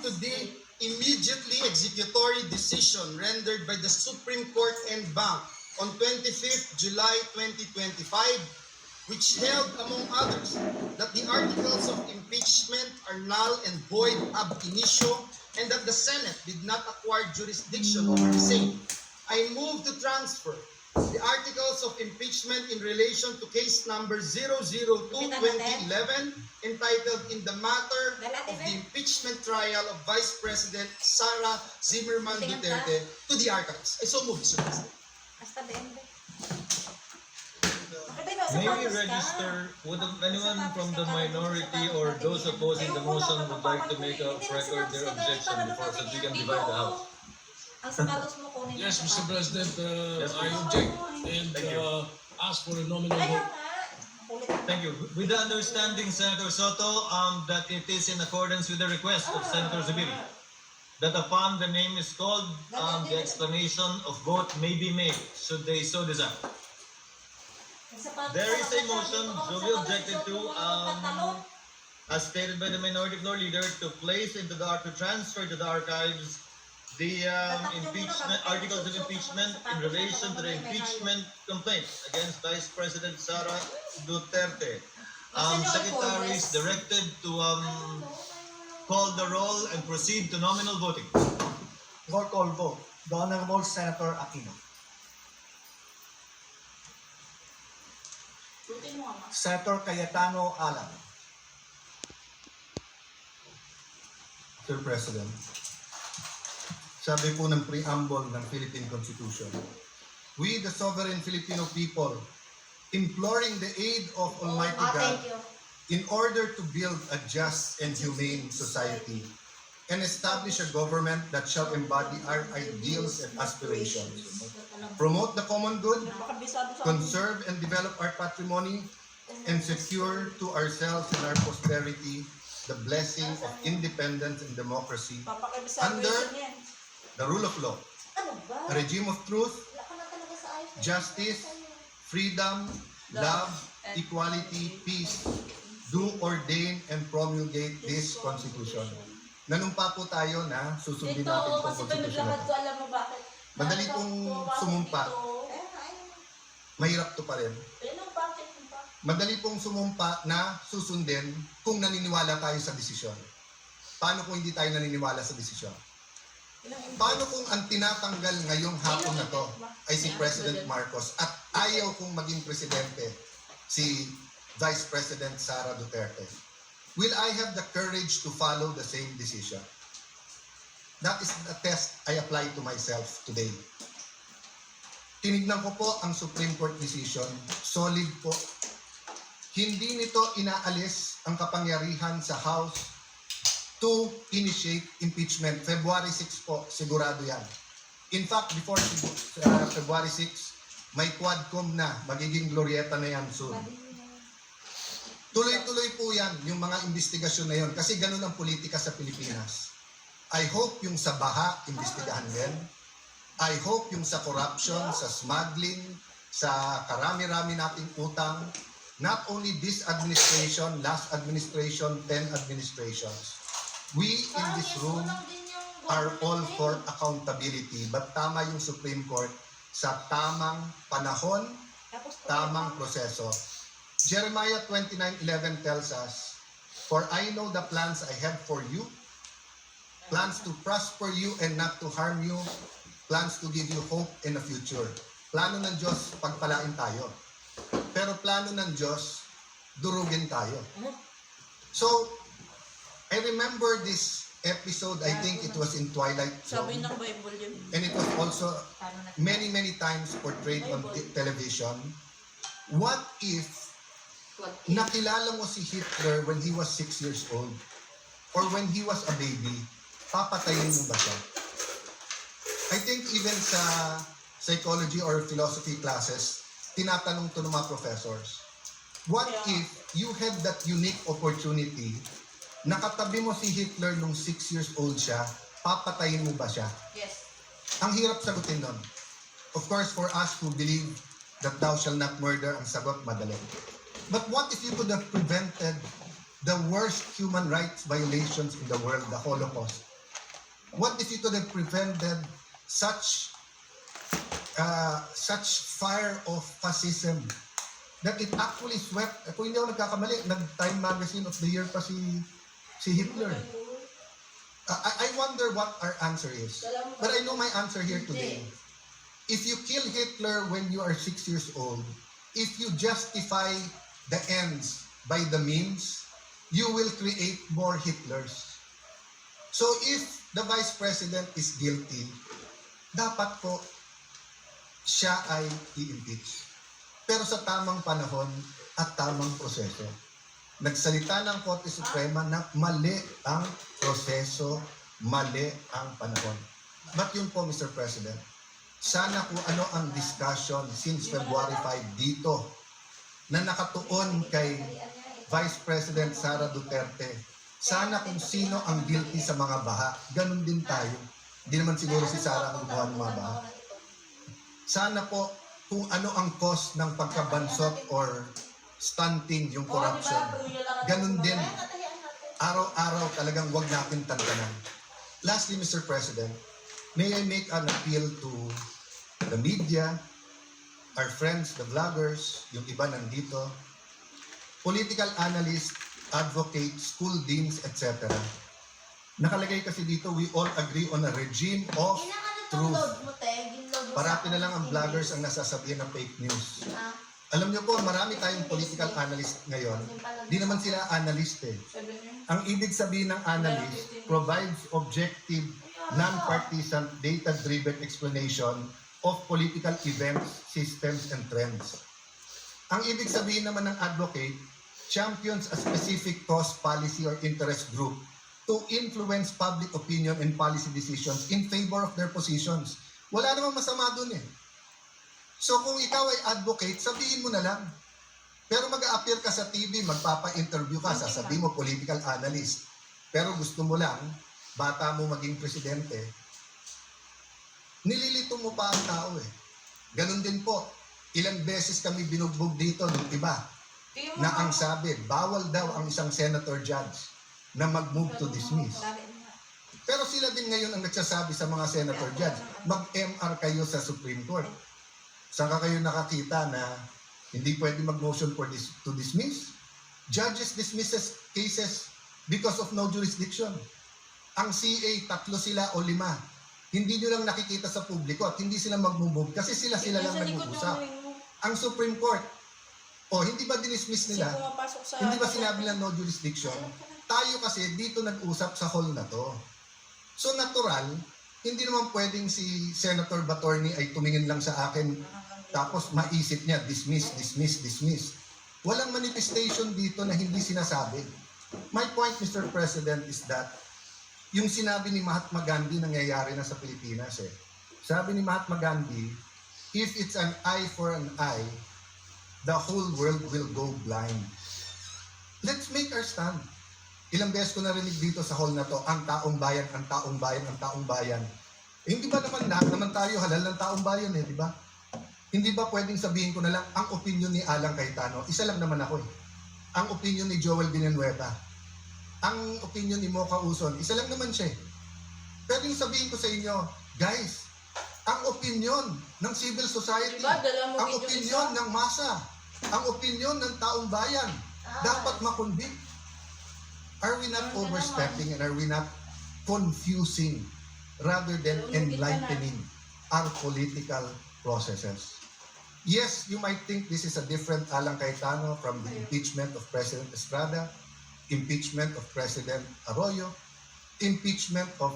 to the immediately executory decision rendered by the Supreme Court en banc on 25th July 2025, which held, among others, that the articles of impeachment are null and void ab initio and that the Senate did not acquire jurisdiction over the same. I move to transfer the articles of impeachment in relation to case number 002-2011 entitled in the matter of the impeachment trial of Vice President Sara Zimmerman Duterte to the archives. I so move, Mr. President. Hasta 20. May we register, would anyone from the minority or those opposing the motion would like to make a record their objection before so we can divide the House? Ang sapatos mo kunin. Yes, Mr. President, I object and ask for a nominal Ayaw vote. nga. Thank you. With the understanding, Senator Soto, that it is in accordance with the request of Senator Zubiri, that upon the name is called, the explanation of vote may be made, should they so desire. There is a motion duly objected to, as stated by the minority floor leader, to place into the to transfer to the archives the impeachment articles of impeachment in relation to the impeachment complaint against Vice President Sara Duterte. Secretary is directed to call the roll and proceed to nominal voting. Roll call vote. The Honorable Senator Aquino. Senator Cayetano Alan. Sir President, sabi po ng preamble ng Philippine Constitution, we, the sovereign Filipino people, imploring the aid of Almighty God Thank you. in order to build a just and humane society and establish a government that shall embody our ideals and aspirations, promote the common good, conserve and develop our patrimony, and secure to ourselves and our posterity the blessing of independence and democracy under the rule of law, Ano ba? a regime of truth, Wala ka na talaga sa iPhone. justice, freedom, love, equality, peace, do ordain and promulgate this Constitution. Nanumpa po tayo na susundin Dito, natin itong kasi pag Constitution na naglakad ito. ko, alam mo bakit? Madali pong sumumpa. Mahirap to pa rin. Bakit? Madali pong sumumpa na susundin kung naniniwala tayo sa desisyon. Paano kung hindi tayo naniniwala sa desisyon? Paano kung ang tinatanggal ngayong hapon na to ay si President Marcos at ayaw kong maging presidente si Vice President Sara Duterte? Will I have the courage to follow the same decision? That is the test I apply to myself today. Tinignan ko po ang Supreme Court decision, solid po. Hindi nito inaalis ang kapangyarihan sa House to initiate impeachment. February 6 po, sigurado yan. In fact, before February 6, may quadcom na, magiging glorieta na yan soon. Tuloy-tuloy po yan, yung mga investigasyon na yon, kasi ganun ang politika sa Pilipinas. I hope yung sa baha, investigahan din. I hope yung sa corruption, sa smuggling, sa karami-rami nating utang, not only this administration, last administration, 10 administrations. We in this room are all for accountability, but tama yung Supreme Court sa tamang panahon, tamang proseso. Jeremiah 29:11 tells us, "For I know the plans I have for you, plans to prosper you and not to harm you, plans to give you hope in the future." Plano ng Diyos, pagpalain tayo. Pero plano ng Diyos, durugin tayo. So, I remember this episode, I think it was in Twilight Sabi Zone, ng Bible yun. and it was also many times portrayed on television. What if nakilala mo si Hitler when he was 6 years old or when he was a baby, papatayin mo ba siya? I think even sa psychology or philosophy classes, tinatanong to ng mga professors, what if you had that unique opportunity, nakatabi mo si Hitler nung 6 years old siya, papatayin mo ba siya? Yes. Ang hirap sagutin nun. Of course, for us who believe that thou shall not murder, ang sagot madali. But what if you could have prevented the worst human rights violations in the world, the Holocaust, What if you could have prevented such fire of fascism that it actually swept, kung hindi ako nagkakamali, nag-Time Magazine of the Year pa si Hitler. I wonder what our answer is. But I know my answer here today. If you kill Hitler when you are 6 years old, if you justify the ends by the means, you will create more Hitlers. So if the Vice President is guilty, dapat po siya ay i-impeach. Pero sa tamang panahon at tamang proseso. Nagsalita ng Korte Suprema na mali ang proseso, mali ang panahon. But yun po, Mr. President, sana kung ano ang discussion since February 5 dito na nakatuon kay Vice President Sara Duterte, sana kung sino ang guilty sa mga baha, ganun din tayo. Hindi naman siguro si Sara ang gumawa ng mga baha. Sana po kung ano ang cause ng pagkabansot or stunting yung corruption. Ganun din. Araw-araw talagang wag natin tantanan. Lastly, Mr. President, may I make an appeal to the media, our friends, the vloggers, yung iba nandito, political analysts, advocates, school deans, etc. Nakalagay kasi dito, we all agree on a regime of truth. Parati na lang ang vloggers ang nasasabihan ng fake news. Alam niyo po, marami tayong political analyst ngayon. Di naman sila analyst eh. Ang ibig sabihin ng analyst provides objective, non-partisan, data-driven explanation of political events, systems, and trends. Ang ibig sabihin naman ng advocate, champions a specific cause, policy, or interest group to influence public opinion and policy decisions in favor of their positions. Wala namang masama dun eh. So kung ikaw ay advocate, sabihin mo na lang. Pero mag-a-appear ka sa TV, magpapa-interview ka, sasabihin mo political analyst. Pero gusto mo lang, bata mo maging presidente, nililito mo pa ang tao eh. Ganun din po, ilang beses kami binugbog dito ng iba na ang sabi, bawal daw ang isang senator judge na mag-move to dismiss. Pero sila din ngayon ang nagsasabi sa mga senator judge, mag-MR kayo sa Supreme Court. Saan ka kayo nakakita na hindi pwede mag-motion to dismiss? Judges dismisses cases because of no jurisdiction. Ang CA, 3 sila o 5. Hindi nyo lang nakikita sa publiko at hindi sila mag-move kasi sila lang nag-uusap. Ang Supreme Court, hindi ba dinismiss nila? Hindi ba sinabi lang no jurisdiction? Tayo kasi dito nag-usap sa hall na to. So natural, hindi naman pwedeng si Senator Batorni ay tumingin lang sa akin tapos maisip niya, dismiss, dismiss, dismiss. Walang manifestation dito na hindi sinasabi. My point, Mr. President, is that yung sinabi ni Mahatma Gandhi nangyayari na sa Pilipinas eh. Sabi ni Mahatma Gandhi, if it's an eye for an eye, the whole world will go blind. Let's make our stand. Ilang beses ko narinig dito sa hall na to, ang taong bayan, ang taong bayan, ang taong bayan. Eh, hindi ba naman lahat naman tayo halal ng taong bayan eh, di ba? Hindi ba pwedeng sabihin ko na lang, ang opinion ni Alan Cayetano, isa lang naman ako eh. Ang opinion ni Joel Villanueva, ang opinion ni Mocha Uson, isa lang naman siya eh. Pwedeng sabihin ko sa inyo, guys, ang opinion ng civil society, ang opinion ng masa, ang opinion ng taong bayan, dapat makonvict. Are we not overstepping and are we not confusing rather than enlightening our political processes? Yes, you might think this is a different Alan Cayetano from the impeachment of President Estrada, impeachment of President Arroyo, impeachment of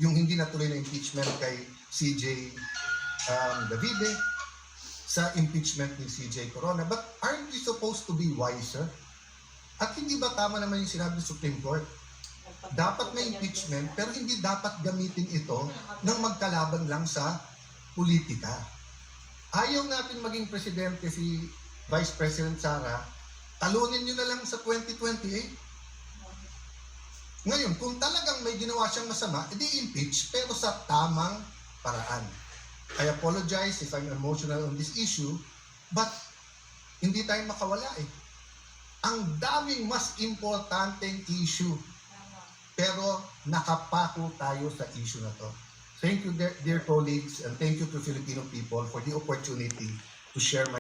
yung hindi natuloy na impeachment kay CJ Davide, sa impeachment ni CJ Corona. But aren't we supposed to be wiser? At hindi ba tama naman yung sinabi ng Supreme Court? Dapat may impeachment, pero hindi dapat gamitin ito ng magkalaban lang sa politika. Ayaw natin maging presidente si Vice President Sara, talunin nyo na lang sa 2028. Ngayon, kung talagang may ginawa siyang masama, edi impeach, pero sa tamang paraan. I apologize if I'm emotional on this issue, but hindi tayo makawala eh. Ang daming mas importanteng issue pero nakapako tayo sa issue na to. Thank you, dear colleagues, and thank you to Filipino people for the opportunity to share my